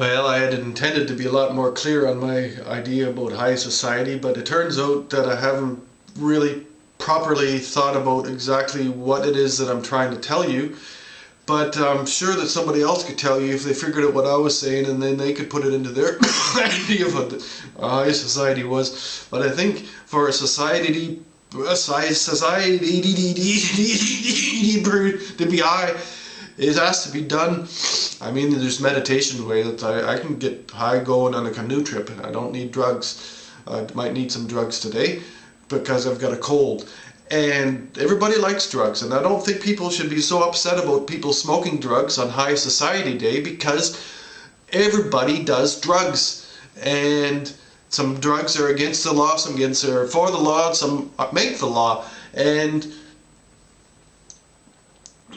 Well, I had intended to be a lot more clear on my idea about high society, but it turns out that I haven't really properly thought about exactly what it is that I'm trying to tell you. But I'm sure that somebody else could tell you if they figured out what I was saying, and then they could put it into their idea of what a high society was. But I think for a society to be high, it has to be done. I mean, there's meditation way that I can get high going on a canoe trip, and I don't need drugs. I might need some drugs today because I've got a cold. And everybody likes drugs, and I don't think people should be so upset about people smoking drugs on High Society Day, because everybody does drugs. And some drugs are against the law, some are for the law, and some make the law. And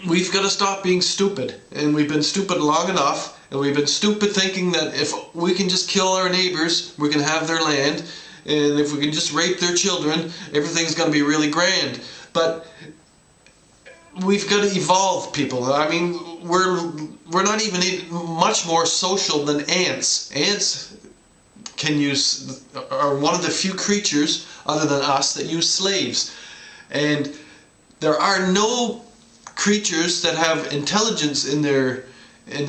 we've got to stop being stupid, and we've been stupid long enough, and we've been stupid thinking that if we can just kill our neighbors, we can have their land, and if we can just rape their children, everything's going to be really grand. But we've got to evolve, people. I mean, we're not even much more social than ants. Ants are one of the few creatures other than us that use slaves, and there are no creatures that have intelligence in their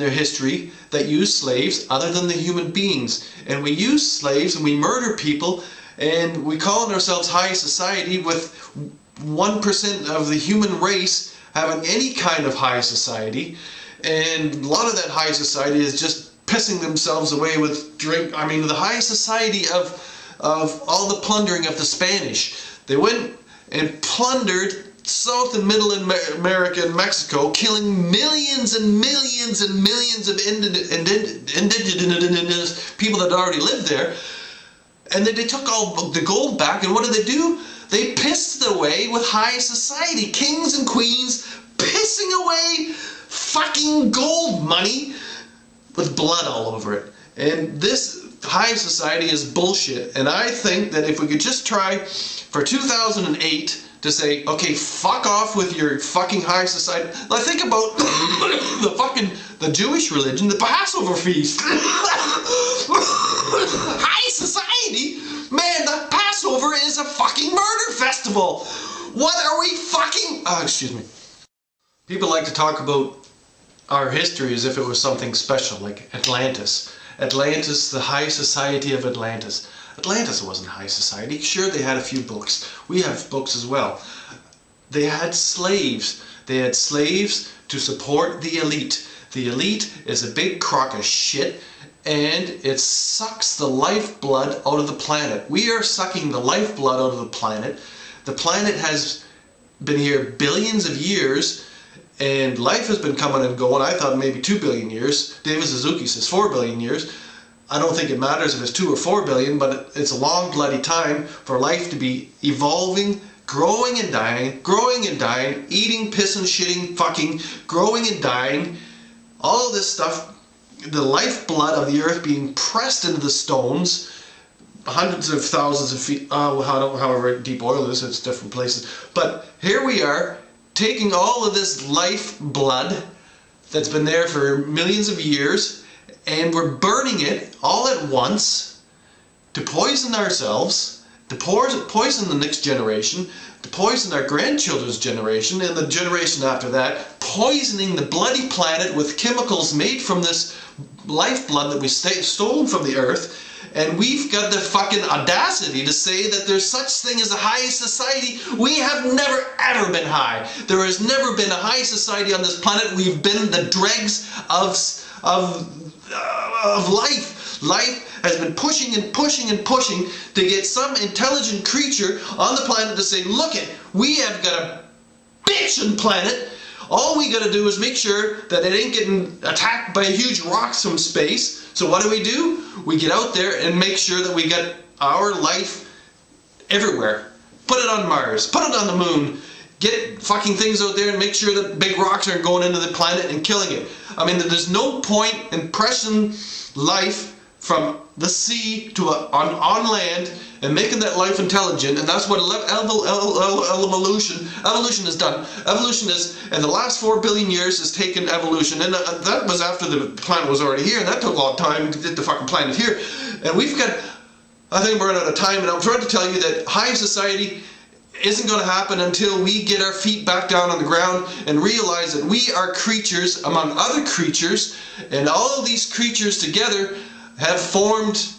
history that use slaves other than the human beings. And we use slaves and we murder people, and we call ourselves high society, with 1% of the human race having any kind of high society. And a lot of that high society is just pissing themselves away with drink. I mean, the high society of all the plundering of the Spanish. They went and plundered South and Middle America and Mexico, killing millions and millions and millions of indigenous people that already lived there. And then they took all the gold back, and what did they do? They pissed it away with high society. Kings and queens pissing away fucking gold money with blood all over it. And this high society is bullshit. And I think that if we could just try for 2008 to say, okay, fuck off with your fucking high society. Like, think about the Jewish religion, the Passover feast. High society? Man, the Passover is a fucking murder festival. What are we fucking... excuse me. People like to talk about our history as if it was something special, like Atlantis. Atlantis, the high society of Atlantis. Atlantis wasn't high society. Sure, they had a few books. We have books as well. They had slaves. They had slaves to support the elite. The elite is a big crock of shit, and it sucks the lifeblood out of the planet. We are sucking the lifeblood out of the planet. The planet has been here billions of years, and life has been coming and going. I thought maybe 2 billion years. David Suzuki says 4 billion years. I don't think it matters if it's 2 or 4 billion, but it's a long bloody time for life to be evolving, growing and dying, eating, pissing, shitting, fucking, growing and dying. All of this stuff, the lifeblood of the earth being pressed into the stones, hundreds of thousands of feet, however deep oil is, it's different places. But here we are, taking all of this lifeblood that's been there for millions of years, and we're burning it all at once to poison ourselves, to poison the next generation, to poison our grandchildren's generation, and the generation after that, poisoning the bloody planet with chemicals made from this lifeblood that we stolen from the earth. And we've got the fucking audacity to say that there's such thing as a high society. We have never ever been high. There has never been a high society on this planet. We've been the dregs of life. Life has been pushing and pushing and pushing to get some intelligent creature on the planet to say, look it, we have got a bitchin' planet. All we gotta do is make sure that it ain't getting attacked by huge rocks from space. So what do? We get out there and make sure that we get our life everywhere. Put it on Mars, put it on the moon, get fucking things out there and make sure that big rocks aren't going into the planet and killing it. I mean, there's no point in pressing life from the sea to on land and making that life intelligent, and that's what evolution has done. Evolution is, in the last 4 billion years, has taken evolution, and that was after the planet was already here, and that took a long time to get the fucking planet here. And we've got, I think we're running out of time, and I'm trying to tell you that high society isn't going to happen until we get our feet back down on the ground and realize that we are creatures among other creatures, and all of these creatures together have formed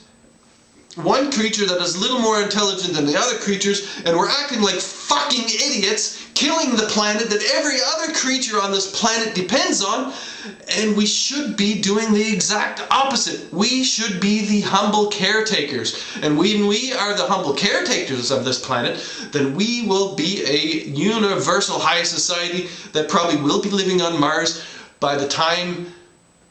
one creature that is a little more intelligent than the other creatures, and we're acting like fucking idiots, killing the planet that every other creature on this planet depends on, and we should be doing the exact opposite. We should be the humble caretakers, and when we are the humble caretakers of this planet, then we will be a universal high society that probably will be living on Mars by the time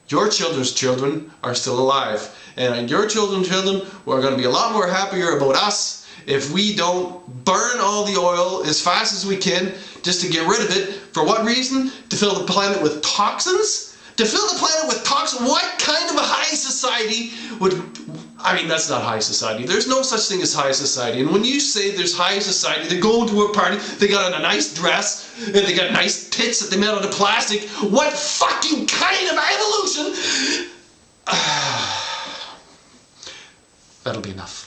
your children's children are still alive. And your children's children are going to be a lot more happier about us if we don't burn all the oil as fast as we can just to get rid of it. For what reason? To fill the planet with toxins? To fill the planet with toxins? What kind of a high society would... I mean, that's not high society. There's no such thing as high society. And when you say there's high society, they go to a party, they got on a nice dress, and they got nice tits that they made out of plastic. What fucking kind of evolution? That'll be enough.